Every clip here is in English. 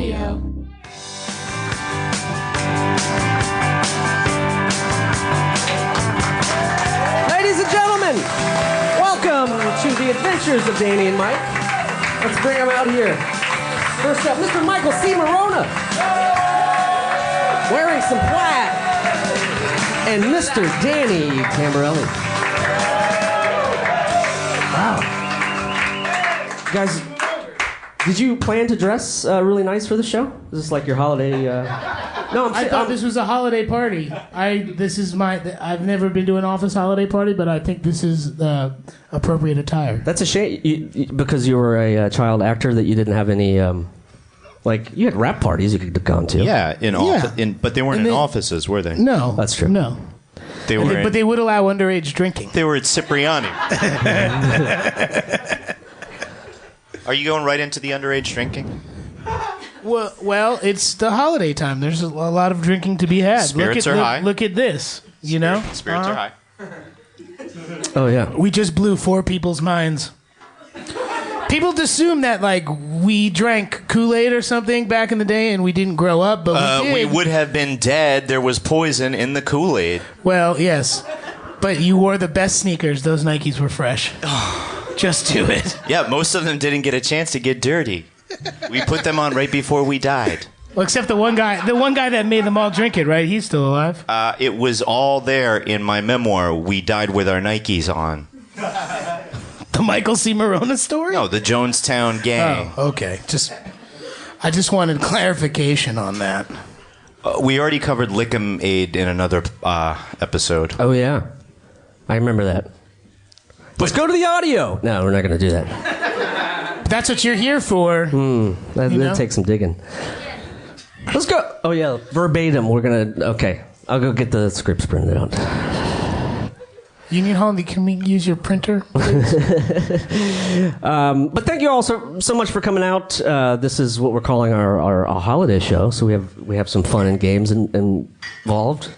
Radio. Ladies and gentlemen, welcome to the adventures of Danny and Mike. Let's bring them out here. First up, Mr. Michael C. Morona, wearing some plaid, and Mr. Danny Tamborelli. Wow. Guys, did you plan to dress really nice for the show? Is this like your holiday? No, I thought this was a holiday party. I've never been to an office holiday party, but I think this is the appropriate attire. That's a shame, because you were a child actor that you didn't have any. Like, you had rap parties you could have gone to. Yeah, but they weren't in offices, were they? No, that's true. No, but they would allow underage drinking. They were at Cipriani. Are you going right into the underage drinking? Well, it's the holiday time. There's a lot of drinking to be had. Spirits are high. Look at this. You know, spirits are high. Oh yeah. We just blew 4 people's minds. People assume that like we drank Kool-Aid or something back in the day and we didn't grow up, but we did. We would have been dead. There was poison in the Kool-Aid. Well, yes, but you wore the best sneakers. Those Nikes were fresh. Just do it. Yeah, most of them didn't get a chance to get dirty. We put them on right before we died. Well, except the one guy that made them all drink it, right? He's still alive. It was all there in my memoir. We died with our Nikes on. The Michael C. Morona story? No, the Jonestown gang. Oh, okay. I just wanted clarification on that. We already covered Lick'em-Aid in another episode. Oh yeah, I remember that. Let's go to the audio. No, we're not going to do that. That's what you're here for. That'll take some digging. Let's go. Oh yeah, verbatim. We're gonna. Okay, I'll go get the scripts printed out. Union Hall, can we use your printer? But thank you all so much for coming out. This is what we're calling our holiday show. So we have some fun and games involved.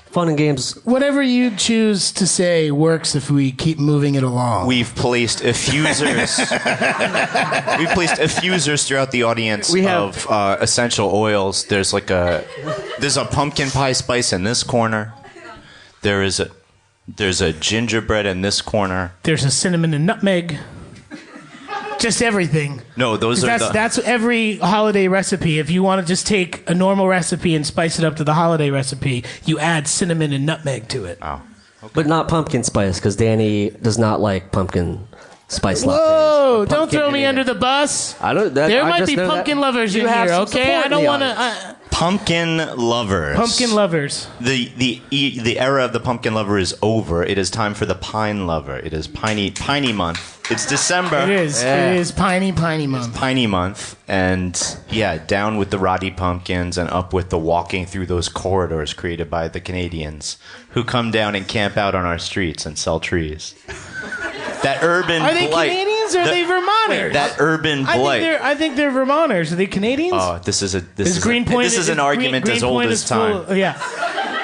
Fun and games. Whatever you choose to say works if we keep moving it along. We've placed effusers. We've placed effusers throughout the audience of essential oils. There's a pumpkin pie spice in this corner. There's a gingerbread in this corner. There's a cinnamon and nutmeg. Just everything. No, that's every holiday recipe. If you want to just take a normal recipe and spice it up to the holiday recipe, you add cinnamon and nutmeg to it. Oh, okay. But not pumpkin spice, because Danny does not like pumpkin spice lattes. Whoa! Don't throw me under the bus. There might be pumpkin lovers in here. Okay, I don't want to. Pumpkin lovers. Pumpkin lovers. The era of the pumpkin lover is over. It is time for the pine lover. It is piney month. It's December. It is. Yeah. It is piney month. It's piney month, and yeah, down with the rotty pumpkins and up with the walking through those corridors created by the Canadians who come down and camp out on our streets and sell trees. That urban blight. Are they Canadians or are they Vermonters? That urban blight. I think they're Vermonters. Are they Canadians? Oh, this is an Greenpoint argument as old as time. Yeah.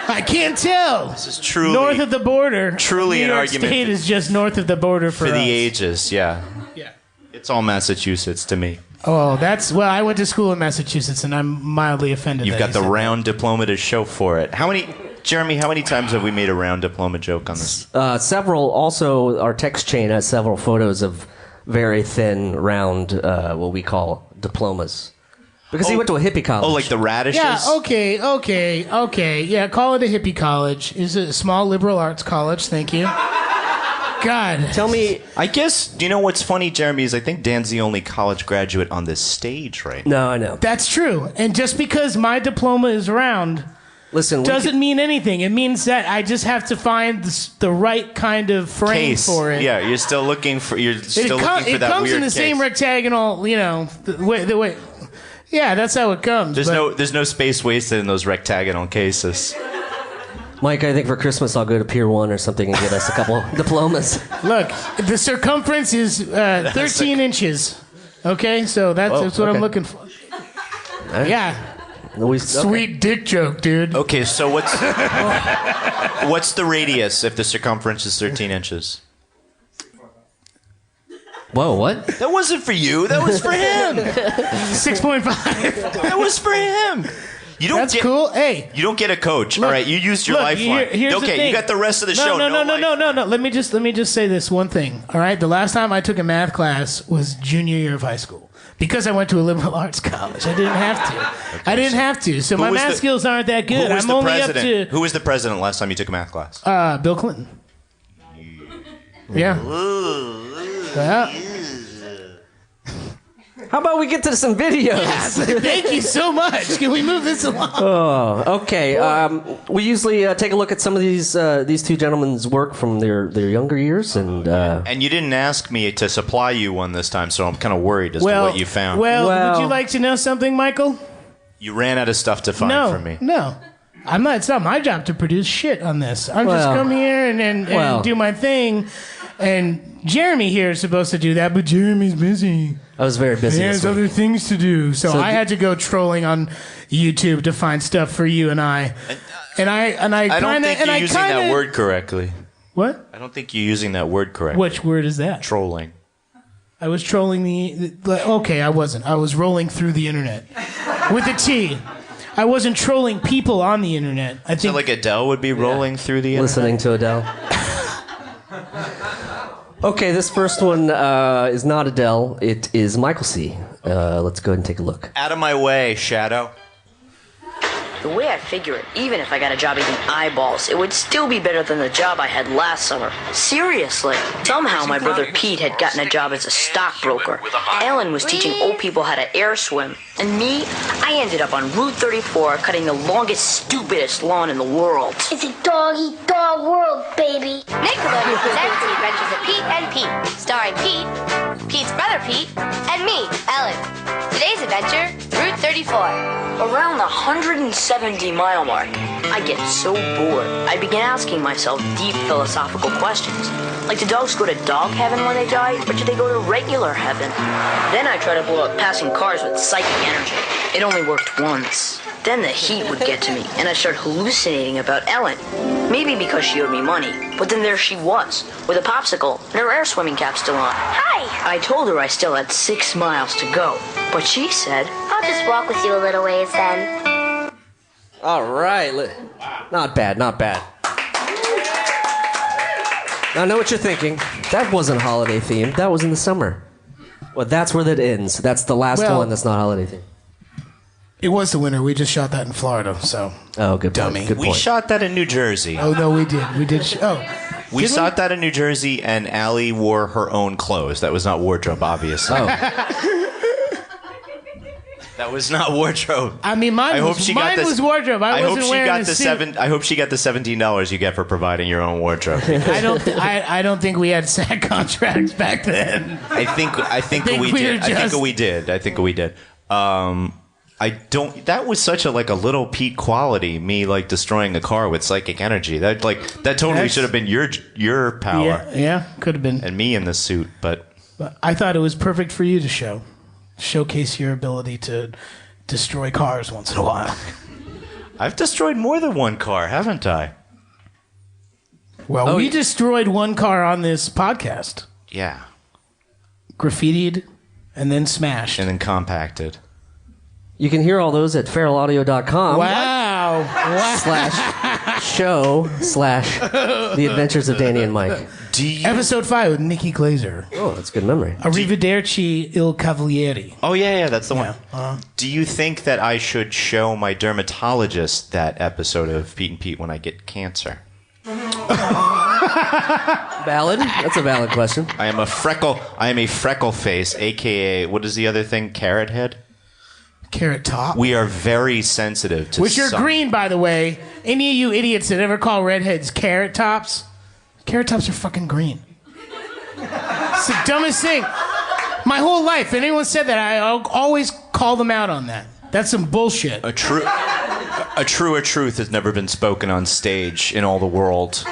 I can't tell. This is truly north of the border. Truly New an York argument. State is just north of the border for the us. ages. Yeah. Yeah. It's all Massachusetts to me. Oh, I went to school in Massachusetts, and I'm mildly offended. You've got the round diploma to show for it. Jeremy, how many times have we made a round diploma joke on this? Several. Also, our text chain has several photos of very thin, round, what we call diplomas. Because he went to a hippie college. Oh, like the radishes? Yeah, okay. Yeah, call it a hippie college. It's a small liberal arts college, thank you. God. Tell me... I guess, do you know what's funny, Jeremy, is I think Dan's the only college graduate on this stage right now. No, I know. That's true. And just because my diploma is round... doesn't mean anything. It means that I just have to find the right kind of frame for it. Yeah, you're still looking for that weird It comes in the same rectagonal, the way. Yeah, that's how it comes. There's no space wasted in those rectagonal cases. Mike, I think for Christmas I'll go to Pier 1 or something and get us a couple diplomas. Look, the circumference is 13 inches. Okay, so that's what I'm looking for. Yeah. Sweet dick joke, dude. Okay, so what's the radius if the circumference is 13 inches? Whoa, what? That wasn't for you. That was for him. 6.5. That was for him. That's cool. Hey, you don't get a coach. All right, you used your lifeline. Here's the thing. You got the rest of the show. No. Let me just say this one thing. All right, the last time I took a math class was junior year of high school because I went to a liberal arts college. I didn't have to. Okay, I didn't have to. So my math skills aren't that good. I'm only up to. Who was the president last time you took a math class? Bill Clinton. Yeah. How about we get to some videos? Yes, thank you so much. Can we move this along? Oh, okay. We usually take a look at some of these two gentlemen's work from their younger years, and you didn't ask me to supply you one this time, so I'm kind of worried as to what you found. Well, would you like to know something, Michael? You ran out of stuff to find for me. No. I'm not. It's not my job to produce shit on this. I'm just come here and do my thing. And Jeremy here is supposed to do that, but Jeremy's busy. I was very busy. He has other things to do, so I had to go trolling on YouTube to find stuff for you and I. I don't think you're using that word correctly. What? I don't think you're using that word correctly. Which word is that? Trolling. I was trolling okay, I wasn't. I was rolling through the internet with a T. I wasn't trolling people on the internet. I think so like Adele would be rolling through the internet. Listening to Adele. Okay, this first one is not Adele. It is Michael C. Let's go ahead and take a look. Out of my way, Shadow. The way I figure it, even if I got a job eating eyeballs, it would still be better than the job I had last summer. Seriously. Somehow my brother Pete had gotten a job as a stockbroker. Ellen was teaching old people how to air swim. And me, I ended up on Route 34 cutting the longest, stupidest lawn in the world. It's a dog-eat-dog world, baby. Nickelodeon presents The Adventures of Pete and Pete, starring Pete, Pete's brother Pete, and me, Ellen. Today's adventure, Route 34. Around the 170-mile mark, I get so bored, I begin asking myself deep philosophical questions. Like, do dogs go to dog heaven when they die, or do they go to regular heaven? Then I try to blow up passing cars with psychic energy. It only worked once. Then the heat would get to me, and I'd start hallucinating about Ellen. Maybe because she owed me money, but then there she was, with a popsicle and her air swimming cap still on. Hi! I told her I still had 6 miles to go, but she said, I'll just walk with you a little ways then. All right. Not bad, not bad. Now, I know what you're thinking. That wasn't holiday themed. That was in the summer. Well, that's where that ends. That's the last one that's not holiday themed. It was the winter. We just shot that in Florida, so. Oh, good dummy. Point. Good point. We shot that in New Jersey. Oh, no, we did. We did. We shot that in New Jersey, and Allie wore her own clothes. That was not wardrobe, obviously. Oh. That was not wardrobe. I mean, mine was wardrobe. I wasn't wearing a suit. I hope she got the $17 you get for providing your own wardrobe. I don't think we had SAG contracts back then. I think we did. That was such a little Pete quality, me destroying a car with psychic energy. That totally should have been your power. Yeah, could have been. And me in the suit, but I thought it was perfect for you to showcase your ability to destroy cars once in a while. I've destroyed more than one car, haven't I? Well, we destroyed one car on this podcast. Yeah. Graffitied and then smashed. And then compacted. You can hear all those at feralaudio.com. Wow. /show/The Adventures of Danny and Mike. Episode 5 with Nikki Glazer. Oh, that's good memory. Arrivederci il Cavalieri. Oh, yeah, that's the one. Do you think that I should show my dermatologist that episode of Pete and Pete when I get cancer? Valid. That's a valid question. I am a freckle face, a.k.a. what is the other thing? Carrot head? Carrot top. We are very sensitive to Which are green, by the way. Any of you idiots that ever call redheads carrot tops are fucking green. It's the dumbest thing. My whole life, if anyone said that, I'll always call them out on that. That's some bullshit. A truer truth has never been spoken on stage in all the world.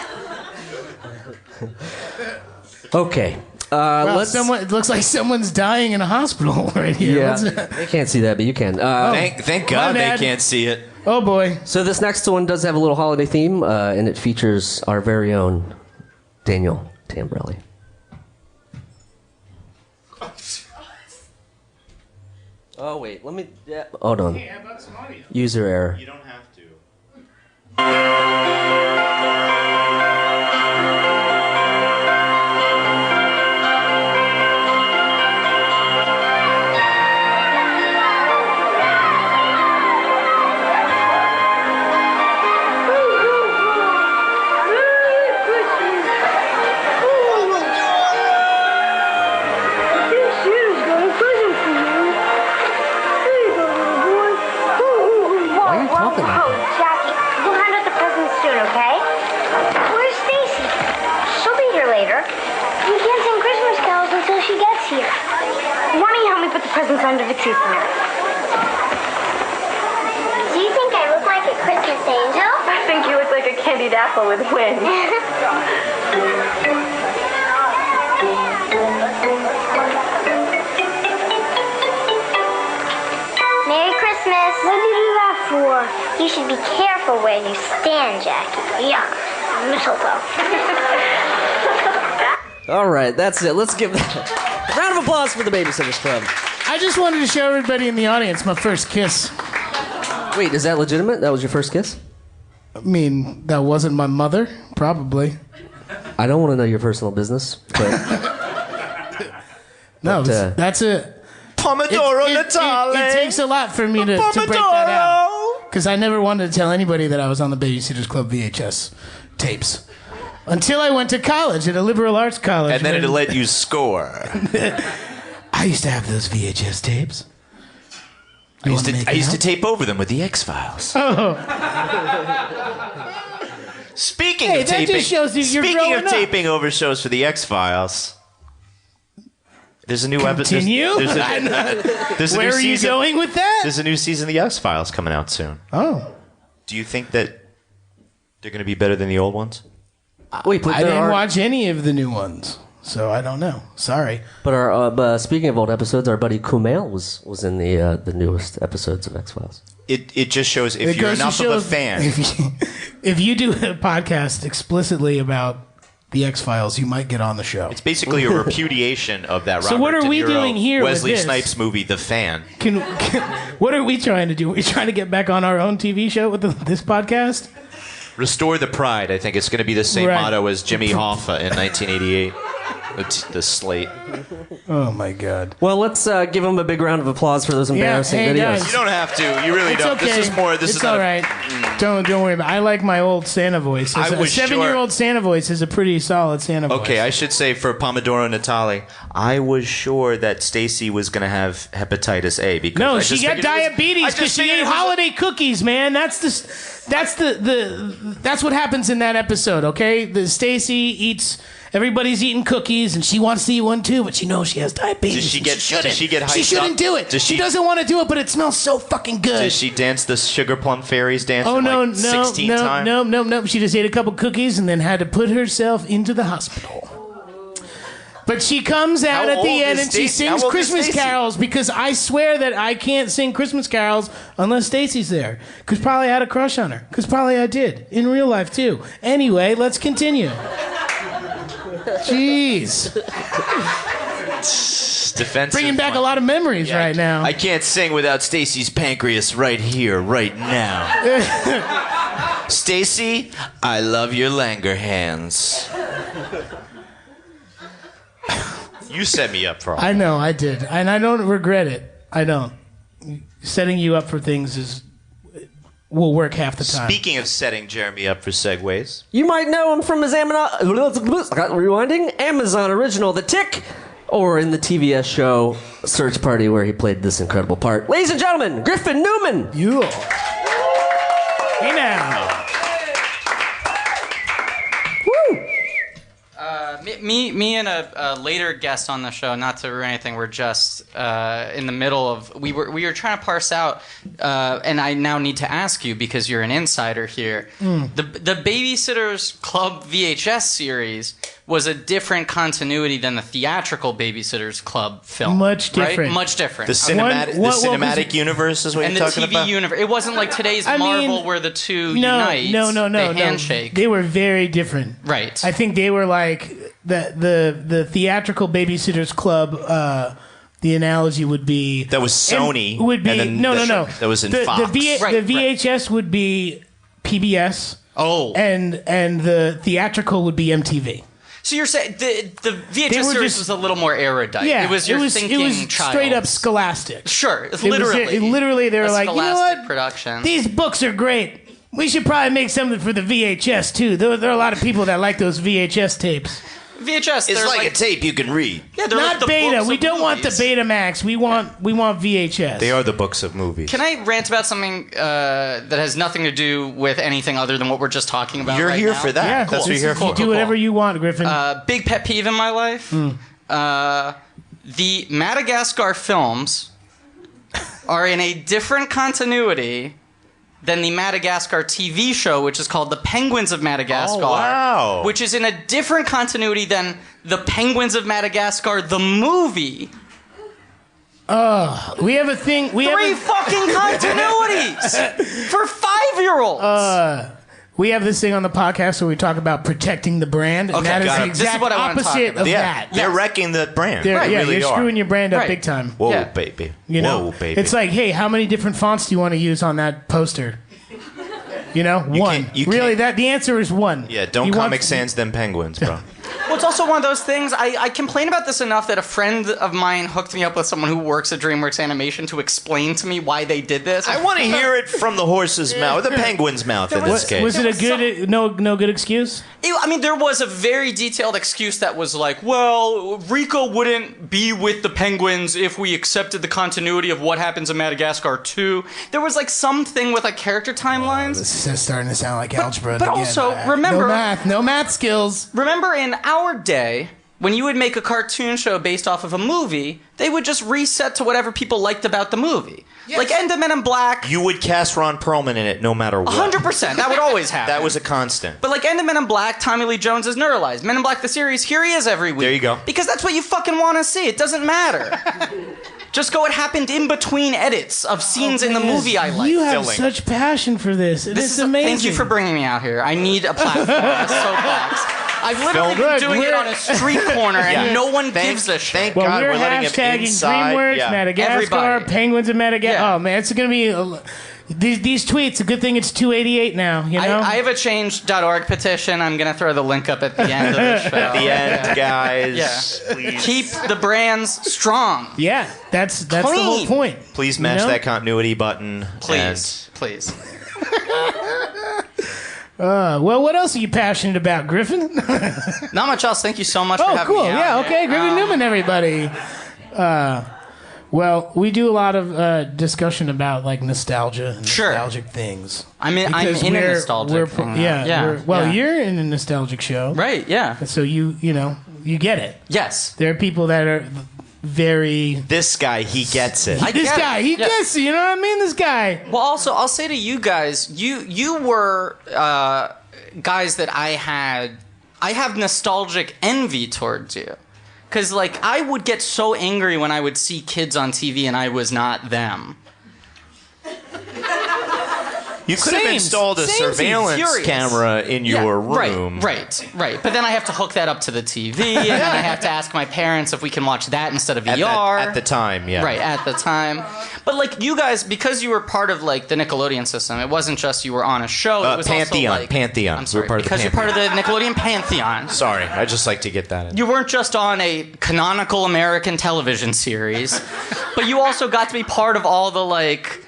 Okay. It looks like someone's dying in a hospital right here. Yeah, they can't see that, but you can. Thank God they can't see it. Oh, boy. So this next one does have a little holiday theme, and it features our very own Daniel Tambrelli. Oh, wait. Let me... Yeah. Hold on. Hey, how about some audio? User error. You don't have to. Why are you talking like Oh, Jackie, we'll hand out the presents soon, okay? Where's Stacy? She'll be here later. We can't sing Christmas carols until she gets here. Why don't you help me put the presents under the tree for now? Do you think I look like a Christmas angel? I think you look like a candied apple with wings. Merry Christmas. What did you do that for? You should be careful where you stand, Jackie. Yeah, mistletoe. All right, that's it. Let's give a round of applause for the Babysitters Club. I just wanted to show everybody in the audience my first kiss. Wait, is that legitimate? That was your first kiss? I mean, that wasn't my mother, probably. I don't want to know your personal business, but No, But, that's it. Pomodoro It takes a lot for me to break that out. Because I never wanted to tell anybody that I was on the Babysitters Club VHS tapes. Until I went to college at a liberal arts college. And then where- it let you score. I used to have those VHS tapes. I used to tape over them with the X-Files. Oh, Speaking Hey, of that taping, just shows you you're speaking growing of up. taping over shows for the X-Files, there's a new episode. continue? There's a Where new are you season. going with that? There's a new season of the X-Files coming out soon. Oh. Do you think that they're going to be better than the old ones? wait, but I there didn't are, watch any of the new ones, so I don't know. Sorry. But speaking of old episodes, our buddy Kumail was in the newest episodes of X Files. It just shows if It you're goes to enough of show a fan. If you do a podcast explicitly about the X-Files, you might get on the show. It's basically a repudiation of that So Robert what are De we Niro, doing here with Wesley this? Snipes movie, The Fan. What are we trying to do? Are we trying to get back on our own TV show with this podcast? Restore the Pride. I think it's going to be the same Right. motto as Jimmy Hoffa in 1988. The slate. Oh my God! Well, let's give him a big round of applause for those embarrassing hey, videos. guys. You don't have to. You really It's don't. okay. This is more. This it's is not all right. Don't worry about it. I like my old Santa voice. I A was 7-year-old Santa voice is a pretty solid Santa voice. Okay, I should say for Pomodoro Natali, I was sure that Stacy was going to have hepatitis A because No, I she just got figured it was- diabetes I because just she figured ate it was- holiday cookies, man. That's what happens in that episode. Okay, the Stacy eats. Everybody's eating cookies, and she wants to eat one too, but she knows she has diabetes. Does she and get- shouldn't. does she get She hyped shouldn't up? do it. Does She she- doesn't want to do it, but it smells so fucking good. Does she dance the Sugar Plum Fairies dance? Oh no, like 16 times? no! She just ate a couple cookies and then had to put herself into the hospital. But she comes out How at the old end is and she Stacey? sings How old is Christmas Stacey? carols because I swear that I can't sing Christmas carols unless Stacy's there. Because probably I had a crush on her. Because probably I did in real life too. Anyway, let's continue. Jeez, Defensive bringing back a lot of memories Yeah, right now. I can't sing without Stacy's pancreas right here, right now. Stacy, I love your Langerhans. You set me up for all. I know I did, and I don't regret it. I don't. Setting you up for things will work half the time. Speaking of setting Jeremy up for segues, You might know him from his Amazon original, The Tick, or in the TVS show Search Party, where he played this incredible part. Ladies and gentlemen, Griffin Newman. You. Hey now. Me and a later guest on the show, not to ruin anything, we're just in the middle of we were trying to parse out, and I now need to ask you because you're an insider here. The Babysitters Club VHS series was a different continuity than the theatrical Babysitters Club film. Much different. Right? Much different. the cinematic, what was cinematic it? universe is what and you're the talking TV about. universe. It wasn't like today's I mean, Marvel where the two unite. No. They handshake. They were very different. Right. I think they were like the theatrical Babysitters Club the analogy would be That was Sony. Would be and then no. That was in Fox. The VHS would be PBS. Oh. And the theatrical would be MTV. So you're saying the VHS series was a little more erudite. Yeah, it was your thinking it was child. straight up scholastic. Sure, it's literally they were like, you know what? Production. These books are great. We should probably make something for the VHS too. There are a lot of people that like those VHS tapes. VHS. It's like a tape you can read. Yeah, they're not like the beta. books We of don't want the movies. Betamax. We want VHS. They are the books of movies. Can I rant about something that has nothing to do with anything other than what we're just talking about? You're right here now? for that. Yeah, That's what you're here for. You do whatever you want, Griffin. Big pet peeve in my life. The Madagascar films are in a different continuity than the Madagascar TV show, which is called The Penguins of Madagascar. Oh, wow. Which is in a different continuity than The Penguins of Madagascar, the movie. We have a thing. Three fucking continuities for 5-year-olds. We have this thing on the podcast where we talk about protecting the brand, and Okay, that is got the it. This is exact what I wanna talk opposite about. of Yeah, that. they're wrecking the brand. They're- They yeah, really you're are. screwing your brand up Right. big time. Whoa, Yeah. baby. You know, Whoa, baby. it's like, hey, how many different fonts do you want to use on that poster? You know, one. you Really, can't- the answer is one. Yeah, don't You want- Comic Sans them penguins, bro. Well, it's also one of those things. I complain about this enough that a friend of mine hooked me up with someone who works at DreamWorks Animation to explain to me why they did this. I want to hear it from the horse's mouth, the penguin's mouth in this case. Was it a good, no good excuse? I mean, there was a very detailed excuse that was like, well, Rico wouldn't be with the penguins if we accepted the continuity of what happens in Madagascar 2. There was like something with like character timelines. This is starting to sound like algebra. but again. also, remember- no math skills. Remember in our day, when you would make a cartoon show based off of a movie, they would just reset to whatever people liked about the movie. Yes. Like End of Men in Black, You would cast Ron Perlman in it no matter what. 100%. That would always happen. That was a constant. But like End of Men in Black, Tommy Lee Jones is neuralized. Men in Black the series, here he is every week. There you go. Because that's what you fucking want to see. It doesn't matter. Just go, it happened in between edits of scenes in the movie I like. You have Filling. such passion for this. It's amazing. Thank you for bringing me out here. I need a platform, a soapbox. I've literally been Good. doing it on a street corner and Yeah. no one gives a shit. Thank Well, God we're we're letting him hashtagging inside. DreamWorks, Yeah. Madagascar, Everybody. Penguins of Madagascar. Yeah. Oh man, it's gonna be these tweets. A good thing it's 288 now. You know. I have a change.org petition. I'm going to throw the link up at the end of the show. At the end, guys. Yeah. Please. Keep the brands strong. yeah, that's the whole Clean. point. Please mash You know? that continuity button. Please. Please. Well, what else are you passionate about, Griffin? Not much else. Thank you so much for Oh, having cool. me out Yeah, here. okay. Griffin Newman, everybody. Well, we do a lot of discussion about like nostalgia and Sure. nostalgic things. I'm in a nostalgic thing now. Yeah. Yeah, yeah. You're in a nostalgic show. Right, yeah. So you get it. Yes. There are people that are very. This guy, he gets it. I This get guy, it. he Yeah. gets it. You know what I mean? This guy. Well, also, I'll say to you guys, you were guys that I have nostalgic envy towards you. Because, like, I would get so angry when I would see kids on TV and I was not them. You could have Same- installed a same surveillance furious. camera in your room. Right. But then I have to hook that up to the TV, and then I have to ask my parents if we can watch that instead of At, VR. at the time, yeah. Right, at the time. But, like, you guys, because you were part of, like, the Nickelodeon system, it wasn't just you were on a show. It was Pantheon, also, like... Pantheon. I'm sorry, We're part of the because you're part of the Nickelodeon Pantheon. Sorry, I just like to get that in. You weren't just on a canonical American television series, but you also got to be part of all the, like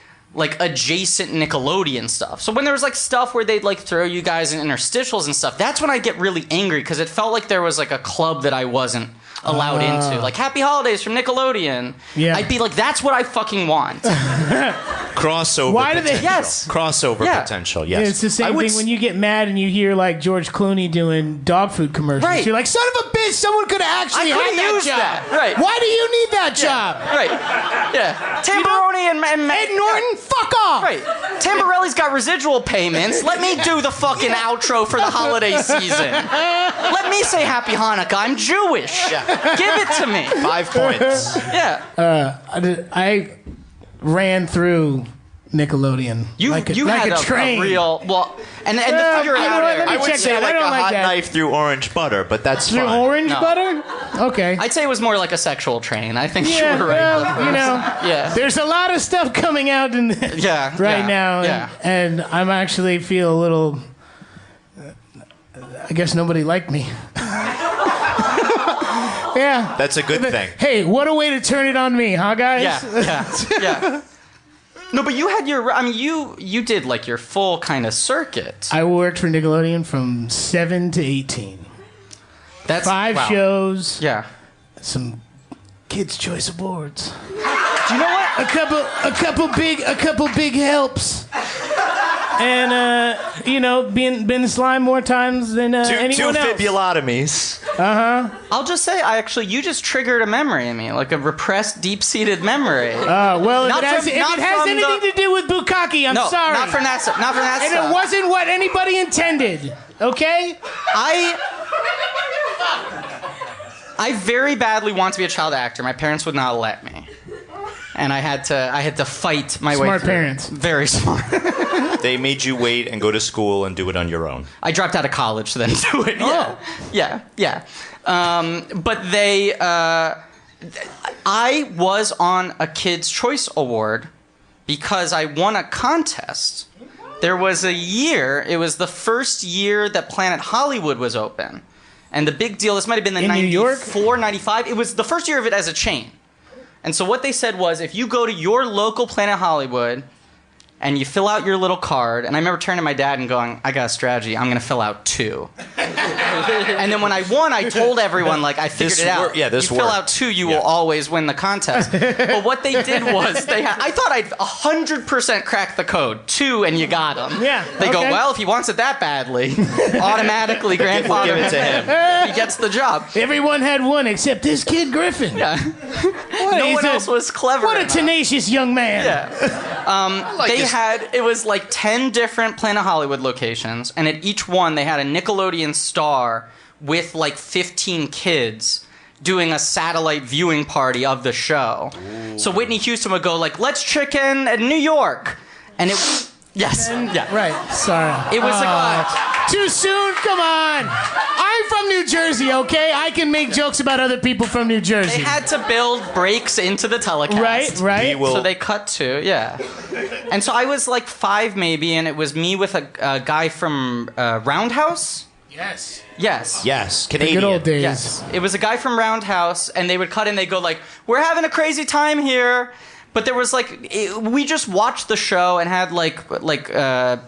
adjacent Nickelodeon stuff. So when there was like stuff where they'd like throw you guys in interstitials and stuff, that's when I get really angry because it felt like there was like a club that I wasn't allowed into. Like Happy Holidays from Nickelodeon. Yeah. I'd be like, that's what I fucking want. Crossover Why do they- potential. Yes. Crossover Yeah. potential, yes. It's the same I would thing when you get mad and you hear like George Clooney doing dog food commercials. Right. You're like, son of a bitch, someone could have actually I had could've that used job. that. Right. Why do you need that job? Right. Yeah. Tamboroni and Ed Norton, fuck off. Right. Tamborelli's got residual payments. Let me do the fucking outro for the holiday season. Let me say Happy Hanukkah. I'm Jewish. Give it to me. 5 points. Yeah. I ran through Nickelodeon. You like a had a train. real and the figure it you know out what, there. let me I would check say that. I like don't a like hot that. knife through orange butter, but that's Through fine. orange No. butter? Okay. I'd say it was more like a sexual train. I think Yeah, you were right. well, you know, Yeah. there's a lot of stuff coming out in Yeah. right yeah, now, Yeah. and I'm actually feel a little. I guess nobody liked me. Yeah. That's a good thing. Hey, what a way to turn it on me, huh, guys? Yeah. No, but you had your. I mean, you did like your full kind of circuit. I worked for Nickelodeon from 7 to 18. That's 5 wow. shows. Yeah. Some Kids' Choice Awards. Do you know what? A couple big helps. And you know, been slime more times than Two anyone else. fibulotomies. I'll just say, you just triggered a memory in me, like a repressed, deep-seated memory. Well, Not if it has, from- if not it has from anything the- to do with bukkake, I'm no, sorry. not from that stuff. Not from that And stuff. it wasn't what anybody intended. Okay? I very badly want to be a child actor. My parents would not let me, and I had to fight my way Smart through. parents. Very smart. They made you wait and go to school and do it on your own. I dropped out of college to then do it. Oh. Yeah. But they, I was on a Kids' Choice Award because I won a contest. There was a year, it was the first year that Planet Hollywood was open. And the big deal, this might have been the In New York? 94, 95, it was the first year of it as a chain. And so what they said was, if you go to your local Planet Hollywood and you fill out your little card, and I remember turning to my dad and going, I got a strategy, I'm going to fill out 2. And then when I won, I told everyone, like, I figured it out. This you fill out 2, you will always win the contest. But what they did was, I thought I'd 100% cracked the code. 2, and you got him. Yeah, They go, okay. well, if he wants it that badly, automatically grandfather Give it to him. He gets the job. Everyone had one except this kid Griffin. Yeah. What, No he's one else was clever What a enough. tenacious young man. Yeah. It was like 10 different Planet Hollywood locations, and at each one they had a Nickelodeon star with like 15 kids doing a satellite viewing party of the show. Ooh. So Whitney Houston would go like, let's chicken in New York. And it yes. Yeah. Right. Sorry. It was like too soon? Come on. I'm from New Jersey, okay? I can make jokes about other people from New Jersey. they had to build breaks into the telecast. Right. Will- So they cut to, yeah. And so I was like 5 maybe, and it was me with a guy from Roundhouse. Yes. Yes. Yes, The Canadian. good old days. Yes. It was a guy from Roundhouse, and they would cut in, they'd go like, we're having a crazy time here. But there was we just watched the show and had like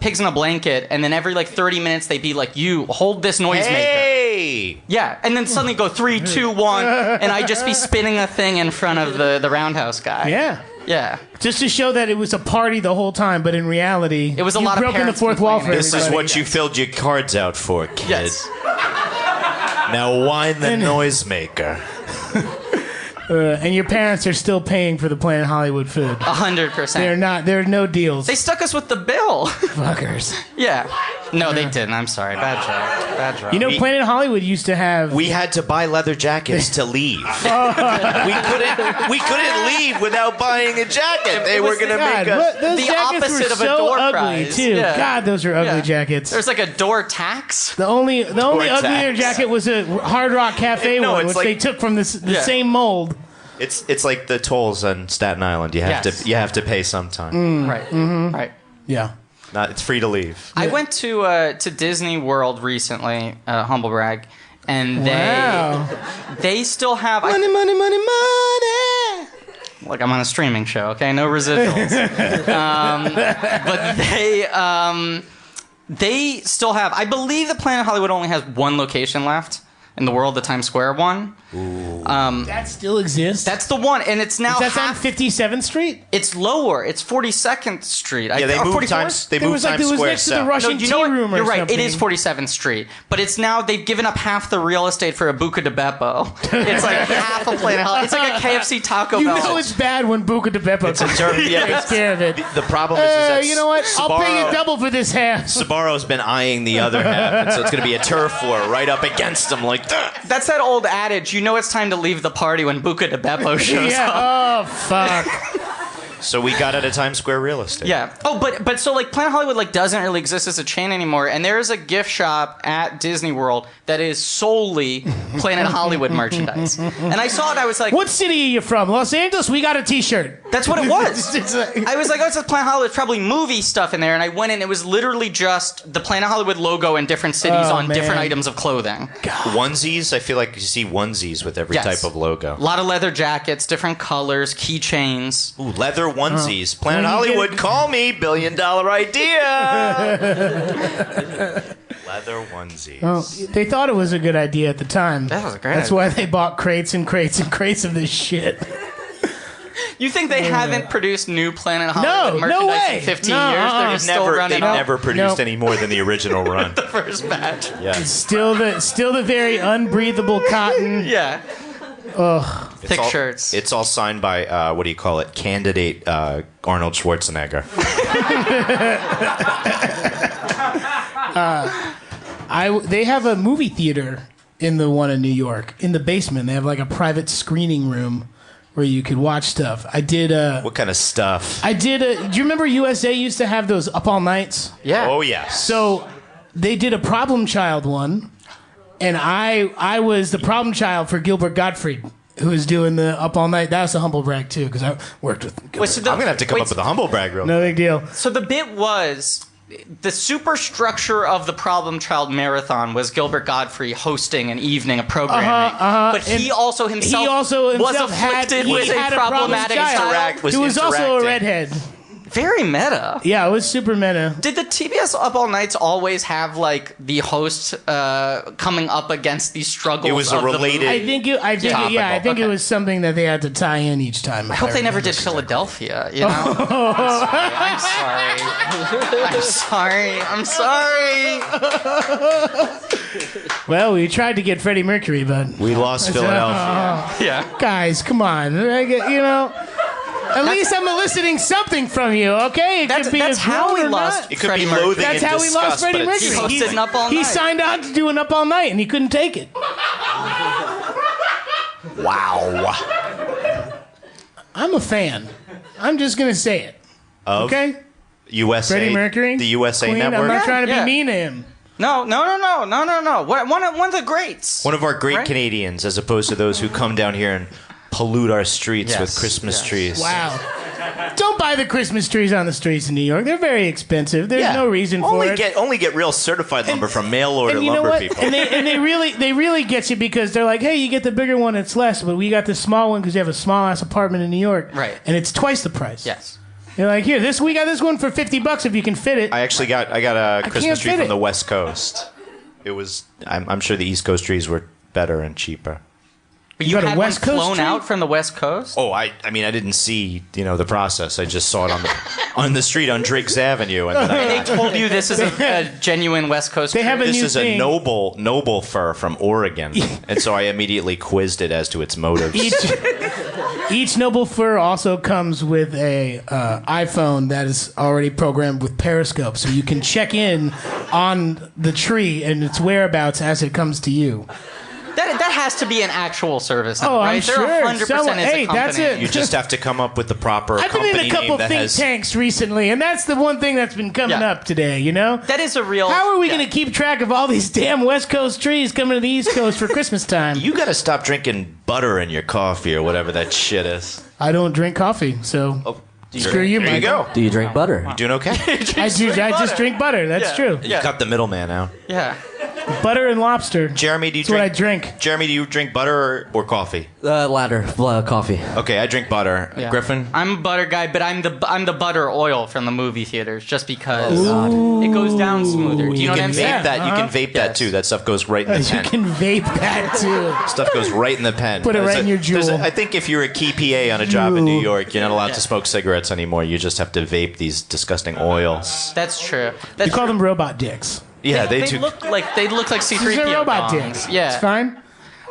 pigs in a blanket, and then every like 30 minutes they'd be like, you hold this noisemaker. Hey! Yeah, and then suddenly go 3, 2, 1, and I'd just be spinning a thing in front of the Roundhouse guy. Yeah. Yeah. Just to show that it was a party the whole time, but in reality, It was a you've lot of broken the parents fourth wall for complaining. This everybody. is what you filled your cards out for, kid. Yes. Now wind the noisemaker. And your parents are still paying for the Planet Hollywood food. 100%. They're not. There are no deals. They stuck us with the bill. Fuckers. Yeah. No, they didn't. I'm sorry. Bad joke. Bad joke. You know, Planet Hollywood used to have. We had to buy leather jackets to leave. we couldn't leave without buying a jacket. They were going to God, make us. what- those the jackets opposite were of a so door ugly prize. too. Yeah. God, those are ugly Yeah. jackets. There's like a door tax. The only uglier tax. jacket was a Hard Rock Cafe No, one, it's which like- they took from the Yeah. same mold. It's like the tolls on Staten Island. You have Yes. to pay sometime. Right. Right. Yeah. It's free to leave. I went to Disney World recently, humble brag, and they still have Money, money, money, money. like I'm on a streaming show, okay, no residuals, but they still have. I believe that Planet Hollywood only has one location left in the world, the Times Square one. That still exists. That's the one, and it's now That's on half. 57th Street. It's lower. It's 42nd Street. Yeah, they or moved 44th? Times. They There moved was like Times it was Square next to the south. Russian No, you tea know what? room or You're right. something. It is 47th Street, but it's now they've given up half the real estate for a Buca de Beppo. It's like half a Planet Hollywood. It's like a KFC Taco You Bell. know it's bad when Buca de Beppo It's a term. takes care of it. The problem is that You know what? I'll pay you Sbarro- double for this half. Sbarro's been eyeing the other half, and so it's going to be a turf war right up against him like that. That's that old adage. You know it's time to leave the party when Buca de Beppo shows Yeah. up. Oh fuck. So we got out of Times Square real estate. Yeah. Oh, but so like Planet Hollywood like doesn't really exist as a chain anymore, and there is a gift shop at Disney World that is solely Planet Hollywood merchandise. And I saw it, I was like, What city are you from? Los Angeles? We got a T-shirt. that's what it was. I was like, oh, it's Planet Hollywood. It's probably movie stuff in there. And I went in, it was literally just the Planet Hollywood logo in different cities on different items of clothing. Onesies, I feel like you see onesies with every Yes. type of logo. A lot of leather jackets, different colors, keychains. Ooh, leather onesies. Planet When you Hollywood, get- call me. $1 billion idea. Leather onesies. Oh, they thought it was a good idea at the time. That was a great That's idea. why they bought crates and crates and crates of this shit. You think they haven't produced new Planet Hollywood No merchandise way. in 15 No, years? They're They've still running out never produced Nope. any more than the original run. the first batch. Yeah. Still the very unbreathable cotton. Yeah. Ugh. Thick shirts. It's all signed by, what do you call it? Candidate Arnold Schwarzenegger. They have a movie theater in the one in New York, in the basement. They have like a private screening room where you could watch stuff. I did. What kind of stuff? Do you remember USA used to have those up all nights? Yeah. Oh, yes. So they did a Problem Child one, and I was the problem child for Gilbert Gottfried, who was doing the up all night. That was a humble brag too, because I worked with Gilbert. Wait, so I'm going to have to come up with a humble brag real No big deal. So the bit was the superstructure of the Problem Child Marathon was Gilbert Godfrey hosting an evening of programming, but he And also himself was afflicted with a problematic child. Was Who was also a interacting. redhead. Very meta. Yeah, it was super meta. Did the TBS Up All Nights always have like the host coming up against these struggles? It was a of the related- movie? I think it Okay. was something that they had to tie in each time. I hope they never did Philadelphia. You know. I'm sorry. I'm sorry. Well, we tried to get Freddie Mercury, but We lost Philadelphia. Yeah. guys, come on, At least I'm eliciting something from you, okay? It could be That's as how good we or lost not. It could Freddie be Mercury. loathing That's and how we lost disgust, Freddie but it's- Mercury. He hosted an Up All He Night. signed on to do an Up All Night, and he couldn't take it. Wow. I'm a fan. I'm just gonna say it. Of Okay? USA. Freddie Mercury, The USA Queen, Network. I'm not trying to Yeah. be mean to him. No. One of the greats. One of our great Right? Canadians, as opposed to those who come down here and pollute our streets Yes, with Christmas yes. trees. Wow. Don't buy the Christmas trees on the streets in New York. They're very expensive. There's no reason for it. Only get real certified lumber from mail order And you know lumber what? people. And they really get you because they're like, hey, you get the bigger one, it's less, but we got the small one because you have a small ass apartment in New York, Right. And it's twice the price. Yes. You're like, here, we got this one for $50 if you can fit it. I got a Christmas can't tree fit from it. the West Coast. It was. I'm sure the East Coast trees were better and cheaper. But you got a had West one Coast flown tree? out from the West Coast? Oh, I mean, I didn't see the process. I just saw it on the street on Drake's Avenue, and then And they told you this is a genuine West Coast They have tree? a this new is thing. a noble fur from Oregon, and so I immediately quizzed it as to its motives. Each noble fur also comes with a iPhone that is already programmed with Periscope, so you can check in on the tree and its whereabouts as it comes to you. That has to be an actual service now, Oh, right? I'm They're sure. 100% is Hey, a company. that's it. You just have to come up with the proper I've been company in a couple name that think has. tanks recently, and that's the one thing that's been coming Yeah. up today, That is a real... How are we yeah. going to keep track of all these damn West Coast trees coming to the East Coast for Christmas time? You got to stop drinking butter in your coffee or whatever that shit is. I don't drink coffee, so screw you, There you Michael. go. Do you drink butter? Doing okay? I just drink butter. That's true. Yeah. Cut the middleman out. Yeah. Butter and lobster. Jeremy, do you That's what I drink? drink. Jeremy, do you drink butter or coffee? Latter, coffee. Okay, I drink butter. Yeah. Griffin? I'm a butter guy, but I'm the butter oil from the movie theaters just because it goes down smoother. Do you know what I'm vape saying? that. You can vape that Yes. too. That stuff goes right in the You pen. can vape that too. Stuff goes right in the pen. Put it right in your there's jewel. I think if you're a key PA on a job in New Jewel. York, you're not allowed Yeah. to smoke cigarettes anymore. You just have to vape these disgusting oils. That's true. We That's call true. them robot dicks. Yeah, they do. look like C3PO These are robot dongs. dicks. Yeah. It's fine.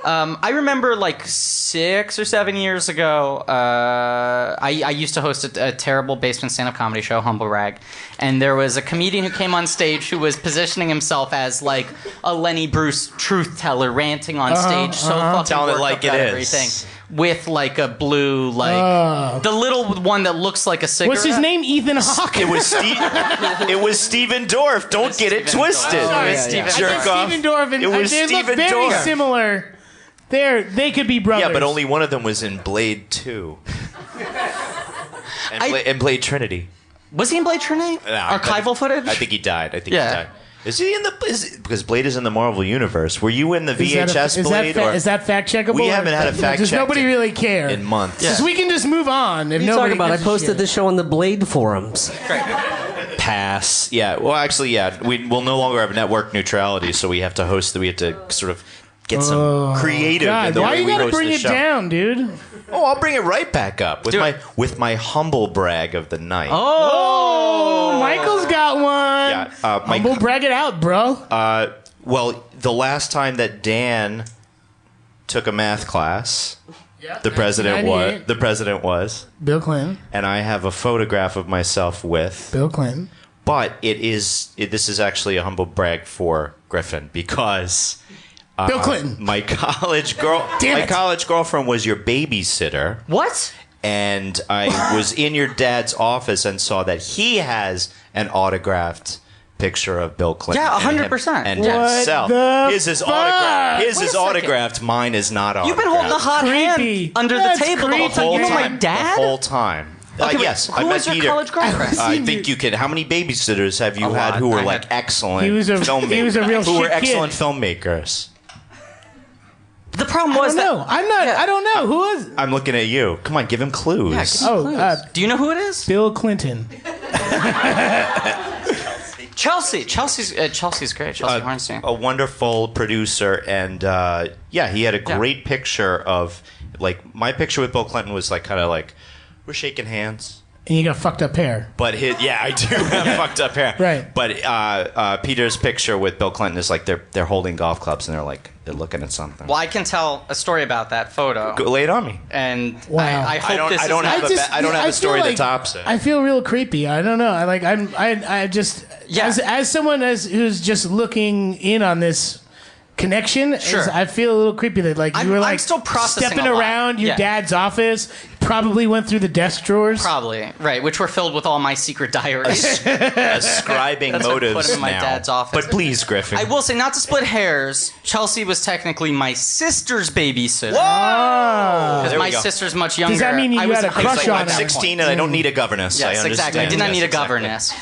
I remember like 6 or 7 years ago, I used to host a terrible basement stand-up comedy show, Humble Rag, and there was a comedian who came on stage who was positioning himself as like a Lenny Bruce truth teller, ranting on stage, so fucking telling it worked like up it about is. everything. With like a blue, like the little one that looks like a cigarette. What's his name? Ethan Hawke. It was Steven Dorff. Don't get it twisted. Jerk off. Steven Dorff and It was they look Steven very Dorff. similar. They could be brothers. Yeah, but only one of them was in Blade 2. And Blade Trinity. Was he in Blade Trinity? Archival footage? I think he died. he Yeah. died. Is he in the? Because Blade is in the Marvel universe. Were you in the VHS Blade? Is that fact checkable? We haven't had a fact Does check nobody really care? in months. Because we can just move on. If What are you nobody talking about? I gives a posted shit. this show on the Blade forums. Pass. Yeah. Well, actually, yeah. We'll no longer have network neutrality, so we have to host. We have to sort of get some creative in God, the why way you we gotta host bring the it show. down, dude? Oh, I'll bring it right back up Do it. with my humble brag of the night. Oh, Michael's got one. Yeah, Humble brag it out, bro. Well, the last time that Dan took a math class, the president was, Bill Clinton. and I have a photograph of myself with. Bill Clinton. But this is actually a humble brag for Griffin because Bill Clinton. my college girlfriend was your babysitter. What? And I was in your dad's office and saw that he has an autographed picture of Bill Clinton. Yeah, 100%. And What himself. the His is fuck? autographed. Wait His a is second. autographed. Mine is not autographed. You've been holding a hot Creepy. hand under That's the table the whole creepy. time. You know my time. dad? The whole time. Okay, wait, yes, who I was met your Peter. college girlfriend? I think you could. How many babysitters have you had lot. who were I like had- excellent He was a real who were shit kid. excellent filmmakers? The problem I was don't know. that... I'm not. Yeah. I don't know. Who is? I'm looking at you. Come on, give him clues. Yeah, give me Oh, clues. Do you know who it is? Bill Clinton. Chelsea's great. Chelsea Hornstein. A wonderful producer, and he had a great picture of like my picture with Bill Clinton was like kind of like we're shaking hands. And you got fucked up hair. But I do have fucked up hair. Right. But Peter's picture with Bill Clinton is like they're holding golf clubs and they're looking at something. Well, I can tell a story about that photo. Go, lay it on me. And Wow. I hope this I don't is have not... I don't have a story feel that tops it. I feel real creepy. I don't know. I just Yeah. as someone who's just looking in on this connection. Sure. I feel a little creepy that like you were I'm like still processing stepping a lot. around your Yeah. dad's office. Probably went through the desk drawers. Probably, right, which were filled with all my secret diaries. Ascribing That's what I motives put in my now. dad's office. But please, Griffin. I will say, not to split hairs, Chelsea was technically my sister's babysitter. Ah. There we My go. sister's much younger. Does that mean you I was had a in high crush school on at her? that I'm point. 16 and I don't need a governess. Yes, I exactly. I did not need a exactly. governess.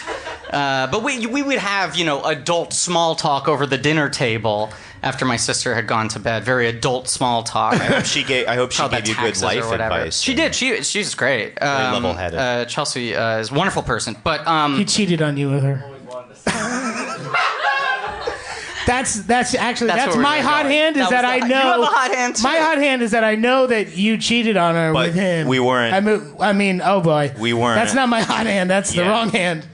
But we would have, adult small talk over the dinner table after my sister had gone to bed. Very adult small talk. I hope she gave Talk you about good taxes or life whatever. advice. She did. She's great. level-headed. Chelsea is a wonderful person. But He cheated on you with her. That's actually That's that's where my we're hot going. hand is That that was I the- know you have a hot hand, too. My hot hand is that I know that you cheated on her But with him. we weren't- I mean, oh boy, We weren't- That's not my hot hand. That's the Yeah. wrong hand.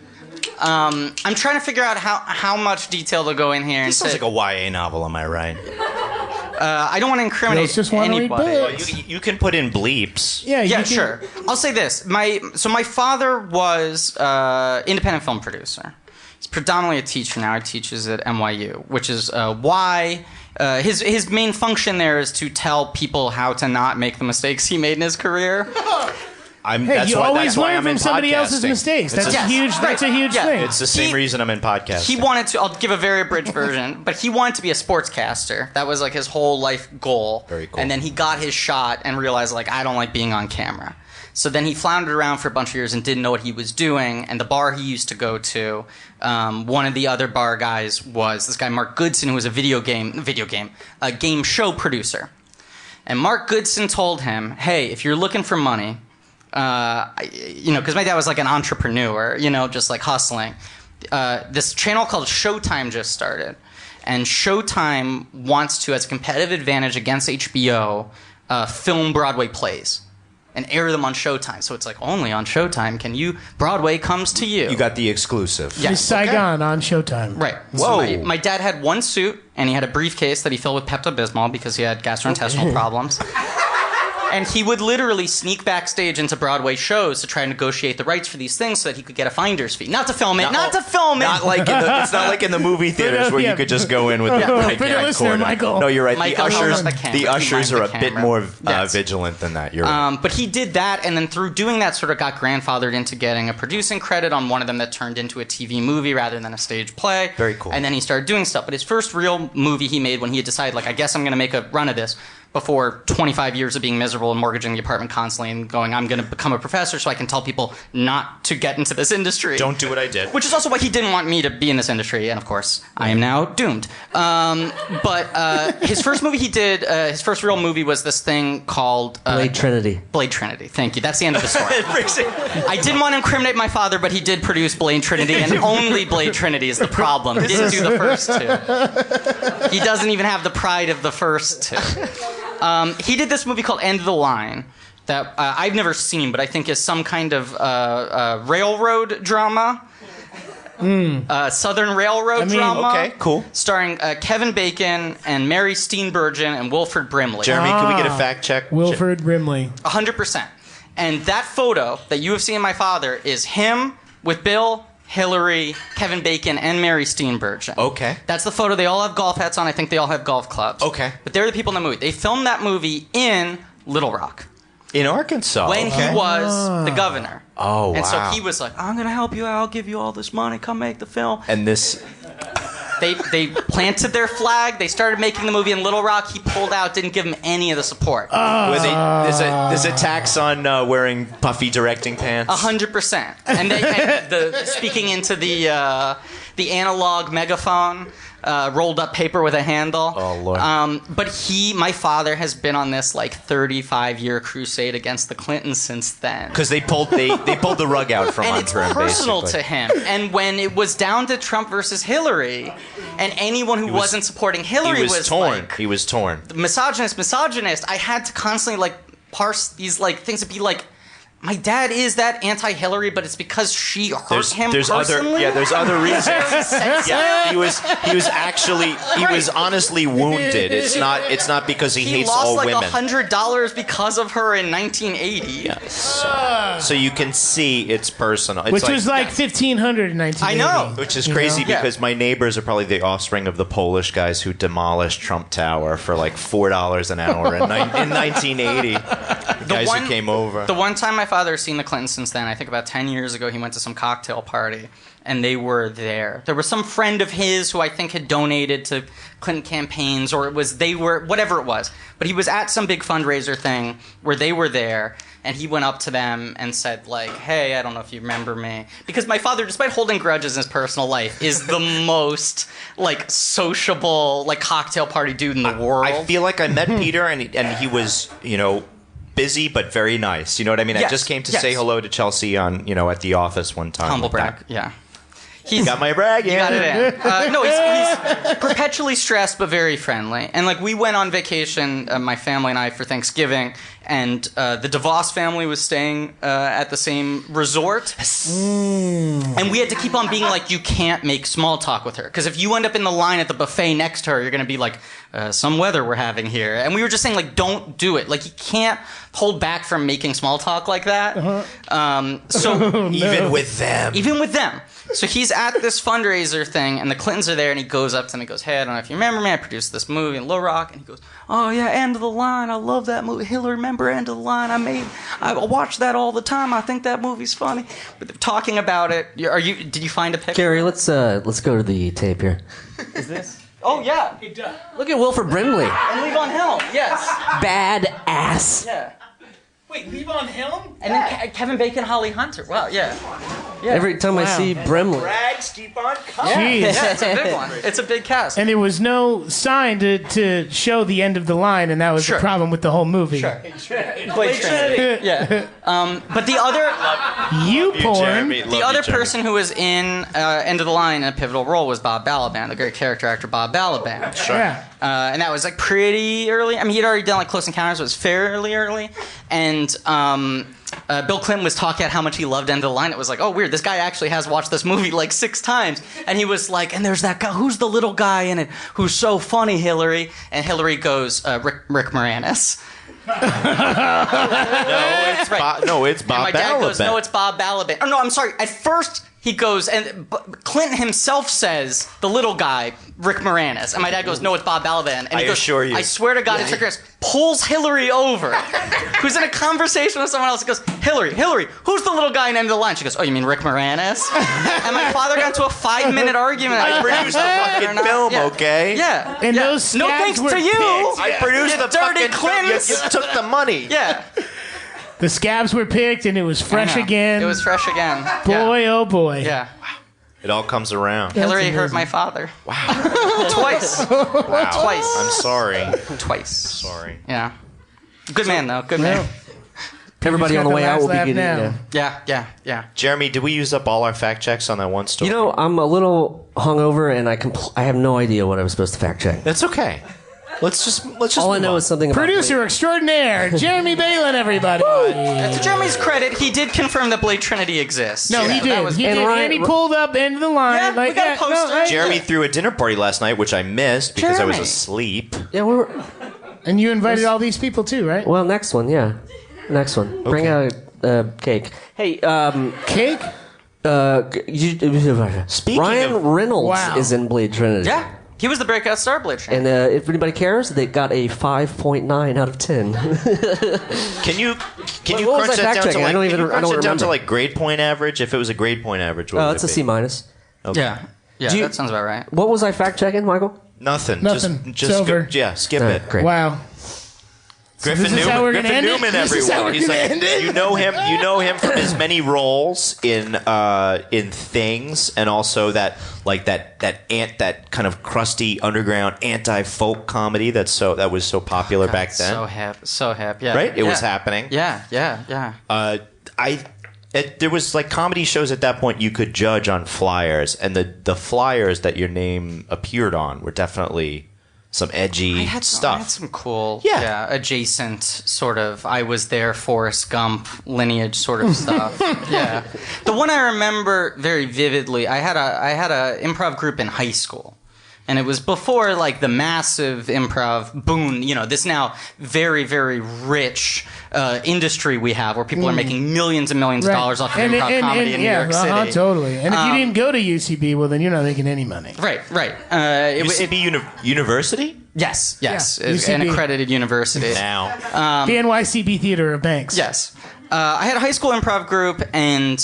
I'm trying to figure out how much detail to go in here. And This sounds say, like a YA novel, am I right? I don't want to incriminate Girls just wanna read anybody. books. You can put in bleeps. Yeah, Yeah, you can- sure. I'll say this. My father was independent film producer. He's predominantly a teacher now. He teaches at NYU, which is why his main function there is to tell people how to not make the mistakes he made in his career. Hey, That's you why always I'm learn from in somebody else's podcasting. mistakes. It's That's the- a huge. Yes, That's a right. huge Yeah. thing. It's the same reason I'm in podcasting. He wanted to. I'll give a very abridged version, but he wanted to be a sportscaster. That was like his whole life goal. Very cool. And then he got his shot and realized like I don't like being on camera. So then he floundered around for a bunch of years and didn't know what he was doing. And the bar he used to go to, one of the other bar guys was this guy Mark Goodson, who was a game show producer. And Mark Goodson told him, "Hey, if you're looking for money." Because my dad was like an entrepreneur, just like hustling. This channel called Showtime just started. And Showtime wants to, as a competitive advantage against HBO, film Broadway plays. and air them on Showtime. So it's like only on Showtime can you. Broadway comes to you. You got the exclusive. Yeah. Miss Saigon on Showtime. Right. Whoa. So my dad had one suit, and he had a briefcase that he filled with Pepto-Bismol because he had gastrointestinal problems. And he would literally sneak backstage into Broadway shows to try and negotiate the rights for these things so that he could get a finder's fee. Not to film it. Not to film it. Not like it's not like in the movie theaters where you could just go in with the right For the hand listener, corner. Michael. No, you're right. Michael, The ushers are a bit more Yes. vigilant than that. You're right. But he did that, and then through doing that, sort of got grandfathered into getting a producing credit on one of them that turned into a TV movie rather than a stage play. Very cool. And then he started doing stuff. But his first real movie he made when he had decided, like, I guess I'm going to make a run of this, before 25 years of being miserable and mortgaging the apartment constantly and going, I'm going to become a professor so I can tell people not to get into this industry. Don't do what I did. Which is also why he didn't want me to be in this industry, and of course, I am now doomed. But his first movie he did, his first real movie was this thing called... Blade Trinity. Blade Trinity, thank you. That's the end of the story. I didn't want to incriminate my father, but he did produce Blade Trinity, and only Blade Trinity is the problem. He didn't do the first two. He doesn't even have the pride of the first two. He did this movie called End of the Line that I've never seen, but I think is some kind of railroad drama. Southern Railroad drama. Okay, cool. Starring Kevin Bacon and Mary Steenburgen and Wilford Brimley. Jeremy, can we get a fact check? Wilford Brimley. 100%. And that photo that you have seen of my father is him with Bill, Hillary, Kevin Bacon, and Mary Steenburgen. Okay. That's the photo. They all have golf hats on. I think they all have golf clubs. Okay. But they're the people in the movie. They filmed that movie in Little Rock In Arkansas. when he was the governor. Oh, And so wow. he was like, I'm going to help you out. I'll give you all this money. Come make the film. And this... They planted their flag. They started making the movie in Little Rock. He pulled out, didn't give him any of the support. There's a tax on wearing puffy directing pants. 100%. And speaking into the analog megaphone, rolled up paper with a handle. Oh, Lord. But my father has been on this like 35-year crusade against the Clintons since then. Because they pulled the rug out from And under it's him, personal basically. to him. And when it was down to Trump versus Hillary, and anyone who wasn't supporting Hillary He was torn. like, He was torn. misogynist, I had to constantly like parse these like things to be like, my dad is that anti-Hillary, but it's because she hurt him personally. There's other reasons. Yeah, he was honestly wounded. It's not because he hates lost all like women. $100 because of her in 1980. Yeah. So you can see it's personal. It's Which was like 1,500 in 1980. I know. Which is crazy Yeah. because my neighbors are probably the offspring of the Polish guys who demolished Trump Tower for like $4 an hour in 1980. The guys who came over. The one time my father has seen the Clintons since then, I think about 10 years ago, he went to some cocktail party, and they were there. There was some friend of his who I think had donated to Clinton campaigns, or whatever it was. But he was at some big fundraiser thing where they were there, and he went up to them and said, like, hey, I don't know if you remember me. Because my father, despite holding grudges in his personal life, is the most, like, sociable, like, cocktail party dude in the world. I feel like I met Peter, and he was, busy but very nice. You know what I mean? Yes, I just came to yes. say hello to Chelsea on, at the office one time. Humble like brag, that. yeah. He's got my brag in. You got it in. No, he's perpetually stressed but very friendly. And like we went on vacation, my family and I, for Thanksgiving, and the DeVos family was staying at the same resort. And we had to keep on being like, you can't make small talk with her. Because if you end up in the line at the buffet next to her, you're going to be like, some weather we're having here. And we were just saying, like, don't do it. Like, you can't hold back from making small talk like that. Even with them. Even with them. So he's at this fundraiser thing, and the Clintons are there, and he goes up to them and goes, hey, I don't know if you remember me, I produced this movie in Little Rock. And he goes, oh, yeah, End of the Line. I love that movie. Hillary, remember End of the Line? I watch that all the time. I think that movie's funny. But they're talking about it. Did you find a picture? Gary, let's go to the tape here. Is this? Oh, yeah. Look at Wilford Brimley. And Levon Helm, yes. Bad ass. Yeah. Wait, Levon Helm? And then Kevin Bacon, Holly Hunter. Wow, yeah. Yeah. Every time I see Brimley. Rags keep on coming. Jeez. Yeah, it's a big one. It's a big cast. And there was no sign to show the end of the line, and that was Sure. the problem with the whole movie. Sure. Blade Trinity. Yeah. But the other Porn. the other person who was in End of the Line in a pivotal role was Bob Balaban, the great character actor Bob Balaban. Sure. Yeah. And that was like pretty early. I mean, he'd already done like Close Encounters, it was fairly early. And Bill Clinton was talking about how much he loved End of the Line. It was like, oh, weird, this guy actually has watched this movie like 6 times. And he was like, and there's that guy, who's the little guy in it who's so funny, Hillary? And Hillary goes, Rick Moranis. No, it's Bob And my dad goes, Balaban. no, it's Bob Balaban. Oh, no, I'm sorry. At first, he goes, and Clinton himself says, the little guy, Rick Moranis. And my dad goes, no, it's Bob Balaban. And he goes, assure you. I swear to God, it's Rick Moranis. Pulls Hillary over, who's in a conversation with someone else. He goes, Hillary, who's the little guy in End of the Line? She goes, oh, you mean Rick Moranis? And my father got into a 5-minute argument. I produced the fucking film, okay? Yeah. And yeah. those No scabs thanks were to you. picked. I produced You the dirty fucking film. You Clintons. took the money. Yeah. The scabs were picked, and it was fresh I know. again. It was fresh again. Boy, oh boy. Yeah. It all comes around. Hillary amazing. hurt my father. Wow. Twice. Wow. Twice. I'm sorry. Twice. Sorry. Yeah. Good man, though. Good man. Everybody got on the the way last out will be laugh getting. now. Yeah. Jeremy, did we use up all our fact checks on that one story? You know, I'm a little hungover, and I have no idea what I was supposed to fact check. that's okay. Let's just All I move know on. is something about Producer extraordinaire, Jeremy Balin, everybody. To Jeremy's credit, he did confirm that Blade Trinity exists. No, he did. That was, He and did. Ryan- And he pulled up into the line. Yeah, like, we got a poster. Jeremy threw a dinner party last night, which I missed because I was Jeremy. asleep. Yeah, we were. And you invited all these people too, right? Well, next one, yeah. Next one. Bring out cake. Hey, Cake? Speaking Ryan of- Reynolds Wow. is in Blade Trinity. Yeah. He was the breakout star Blade Trinity. And if anybody cares, they got a 5.9 out of 10. Can you What was crunch I that down fact-checking? to like? I don't even- can you I don't crunch it down to remember. like grade point average? If it was a grade point average, what would It's it a be? C minus. Yeah. Yeah, Do you- that sounds about right. What was I fact checking, Michael? Nothing. Nothing. Just It's over. skip All it. right, great. Wow. Griffin this is Newman. how we're gonna Griffin end it? Newman, This is how everyone. we're He's gonna like, end it? you know him. You know him from his many roles in Things, and also that kind of crusty underground anti-folk comedy that was so popular back then. So hip. Yeah. Right? It was Yeah. happening. Yeah. There was like comedy shows at that point you could judge on flyers, and the flyers that your name appeared on were definitely some edgy I had stuff. some cool, Yeah. adjacent sort of I was there Forrest Gump lineage sort of stuff. Yeah. The one I remember very vividly, I had a improv group in high school. And it was before like the massive improv boon, this now very, very rich industry we have where people are making millions and millions of dollars off of improv comedy in New York City. Totally. And if you didn't go to UCB, well, then you're not making any money. Right. UCB University Yes. Yeah, It's an UCB. accredited university. now. The NYCB Theater of Banks. Yes. I had a high school improv group, and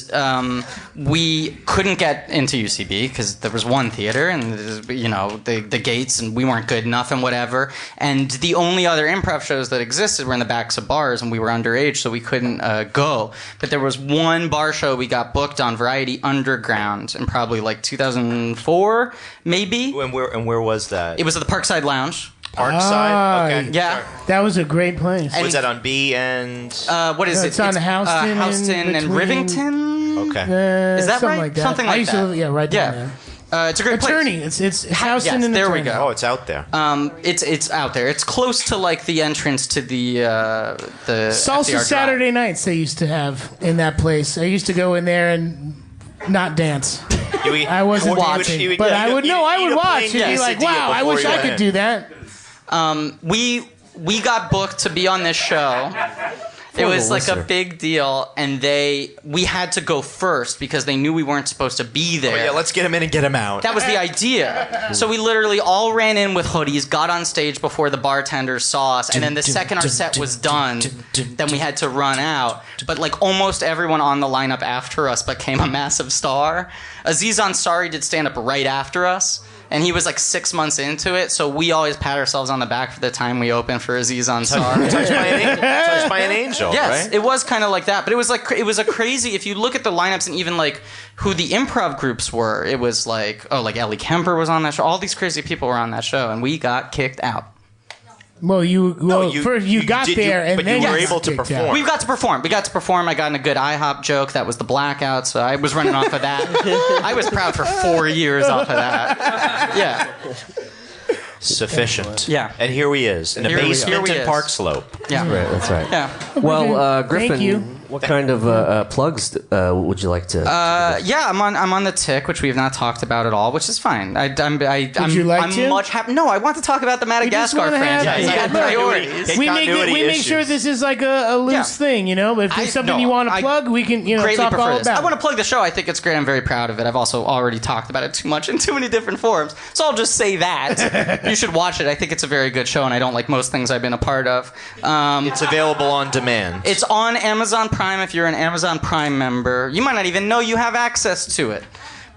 we couldn't get into UCB because there was one theater, and the gates, and we weren't good enough, and whatever. And the only other improv shows that existed were in the backs of bars, and we were underage, so we couldn't go. But there was one bar show we got booked on, Variety Underground, in probably like 2004, maybe. And where was that? It was at the Parkside Lounge. Parkside. Okay. Yeah. That was a great place. Was that on B and? What is it? It's on Houston Houston and between- Rivington. Okay. Is that something right? Like that. Something I like used that. To, yeah, right down Yeah. there. It's a great Attorney. place. It's Houston yes, and there we Attorney. go. Oh, it's out there. It's out there. It's close to like the entrance to the Salsa FDR Saturday nights they used to have in that place. I used to go in there and not dance. I wasn't watching, but I would know. I would watch and be like, "Wow, I wish I could do that." We got booked to be on this show. It was like a big deal, and we had to go first because they knew we weren't supposed to be there. Oh, yeah, let's get him in and get him out. That was the idea. So we literally all ran in with hoodies, got on stage before the bartenders saw us, and then the second our set was done, then we had to run out. But like almost everyone on the lineup after us became a massive star. Aziz Ansari did stand up right after us. and he was like 6 months into it. So we always pat ourselves on the back for the time we opened for Aziz Ansari. Touched by an angel. Yes, right? it was kind of like that, but it was a crazy. If you look at the lineups and even like who the improv groups were, it was like like Ellie Kemper was on that show. All these crazy people were on that show, and we got kicked out. Well, first you got there, and but then you were able to perform. We got to perform. I got in a good IHOP joke. That was the blackout, so I was running off of that. I was proud for 4 years off of that. Yeah. Sufficient. Yeah. And here he is in the basement in Park Slope. Yeah. Right, that's right. Yeah. Well, Griffin, Thank you. what kind of plugs would you like to? Yeah, I'm on the Tick, which we have not talked about at all, which is fine. I'm you like to? much happy. No, I want to talk about the Madagascar wanna have- franchise. I had priorities. We make sure this is like a loose thing, you know. But if there's something you want to plug, we can greatly talk prefer all this. about. I want to plug the show. I think it's great. I'm very proud of it. I've also already talked about it too much in too many different forms, so I'll just say that you should watch it. I think it's a very good show, and I don't like most things I've been a part of. It's available on demand. It's on Amazon Prime if you're an Amazon Prime member. You might not even know you have access to it,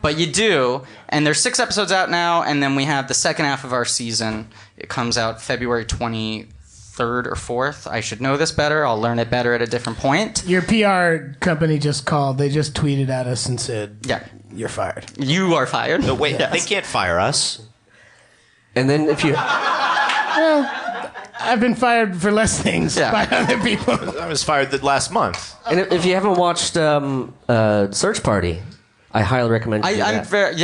but you do. And there's 6 episodes out now, and then we have the second half of our season. It comes out February 23rd or 4th. I should know this better. I'll learn it better at a different point. Your PR company just called. They just tweeted at us and said, Yeah. you're fired. You are fired. No, wait, they can't fire us. And then if you, Well, I've been fired for less things by other people. I was fired last month. and if you haven't watched Search Party, I highly recommend you do I'm that. very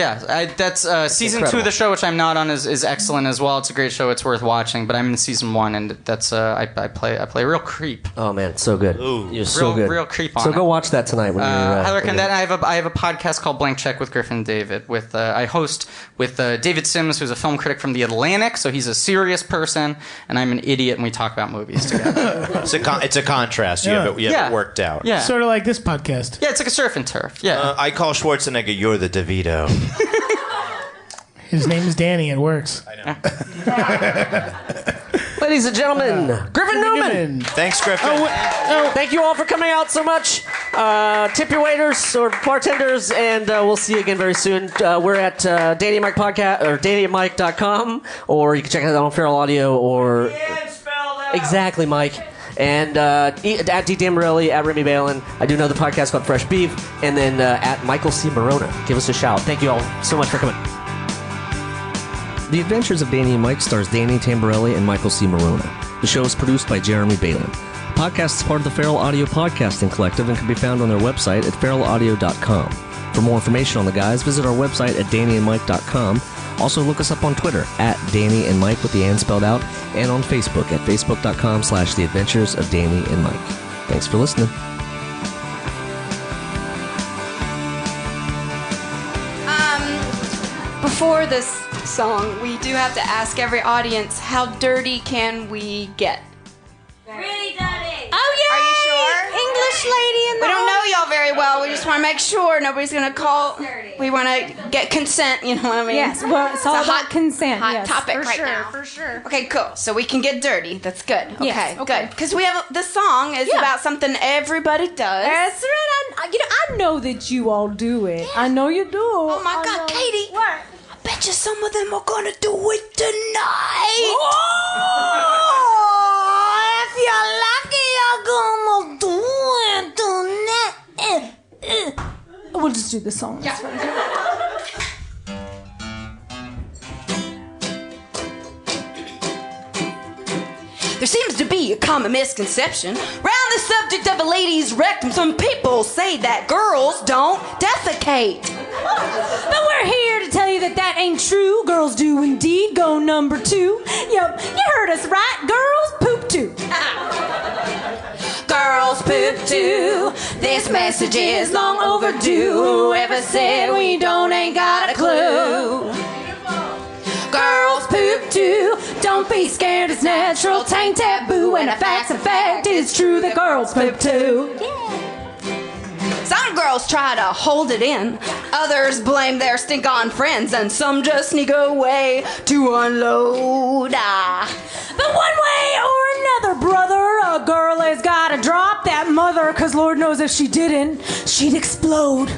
that's season 2 incredible. of the show, which I'm not on, is excellent as well. It's a great show. It's worth watching. But I'm in season 1, and that's I play a real creep. Oh man, it's so good. You're so Real- good. real creep on So it. go watch that tonight when you're. I recommend that. I have a podcast called Blank Check with Griffin David. With I host with David Sims, who's a film critic from The Atlantic. So he's a serious person, and I'm an idiot, and we talk about movies together. It's a contrast. You have it worked out. Yeah, Sort of like this podcast. yeah, it's like a surf and turf. Yeah, I call Schwarzenegger, you're the DeVito. His name is Danny. It works. Ladies and gentlemen, Griffin Newman. Thanks, Griffin. Thank you all for coming out so much. Tip your waiters or bartenders, and we'll see you again very soon. We're at Danny and Mike podcast or DannyandMike.com, or you can check it out on Feral Audio or exactly, Mike. And at D. Dan Morelli, at Remy Balin. I do another podcast called Fresh Beef, and then at Michael C. Morona. Give us a shout. Thank you all so much for coming. The Adventures of Danny and Mike stars Danny Tamborelli and Michael C. Morona. The show is produced by Jeremy Balin. The podcast is part of the Feral Audio Podcasting Collective and can be found on their website at feralaudio.com. For more information on the guys, visit our website at dannyandmike.com. Also, look us up on Twitter at Danny and Mike with the and spelled out, and on Facebook at facebook.com/The Adventures of Danny and Mike. Thanks for listening. Before this song, we do have to ask every audience, how dirty can we get? Really dirty. Oh, yeah! Are you sure? English lady in the We don't know y'all very well. We just want to make sure nobody's going to call. We want to get consent, you know what I mean? Yes, well, it's all about consent. Hot Yes, topic for right sure, now. for sure. Okay, cool. So we can get dirty. That's good. Okay, Yes, okay. good. Because we have this song is about something everybody does. That's right. I know that you all do it. I know you do. Oh my God, Katie! What? I bet you some of them are gonna do it tonight. Oh, if you're lucky, you're gonna do it tonight. We'll just do the song. Yeah. There seems to be a common misconception around the subject of a lady's rectum. Some people say that girls don't defecate. But we're here to tell you that ain't true. Girls do indeed go number 2. Yep, you heard us right. Girls poop too. Girls poop too. This message is long overdue. Whoever said we don't ain't got a clue. Girls poop too. Don't be scared, it's natural. Tain't taboo, and a fact's a fact. It's true that girls poop too. Some girls try to hold it in. Others blame their stink on friends, and some just sneak away to unload. But one way or another, brother, a girl has gotta drop that mother, 'cause Lord knows if she didn't, she'd explode.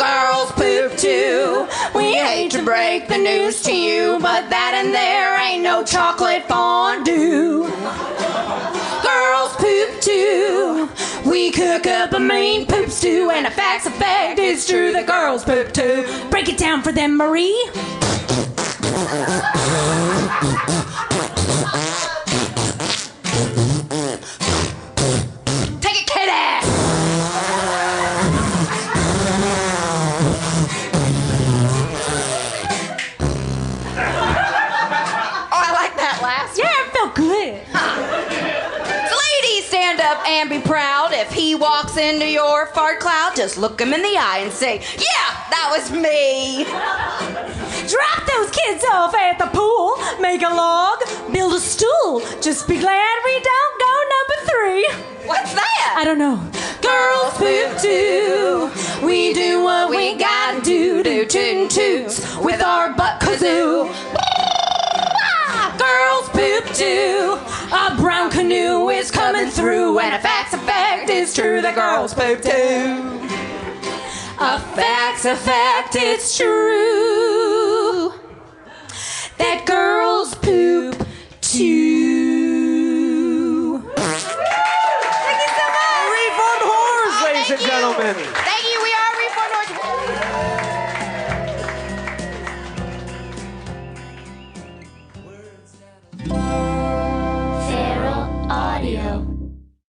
Girls poop too. We hate to break the news to you, but that and there ain't no chocolate fondue. Girls poop too. We cook up a mean poop stew, and a fact it's true that girls poop too. Break it down for them, Marie. Take it, kitty! Oh, I like that last one. Yeah, it felt good. So ladies, stand up and be proud. If he walks into your fart cloud, just look him in the eye and say, yeah, that was me. Drop those kids off at the pool. Make a log. Build a stool. Just be glad we don't go number 3. What's that? I don't know. Girls poop too. We do what we gotta do. Do tootin' toots with our butt kazoo. Girls poop too. A brown canoe is coming through, And a fact is true that girls poop too. a fact, it's true that girls poop too. Thank you so much. Refund whores, ladies and Thank you. gentlemen. Thank you. We are Refund Whores. Feral Audio.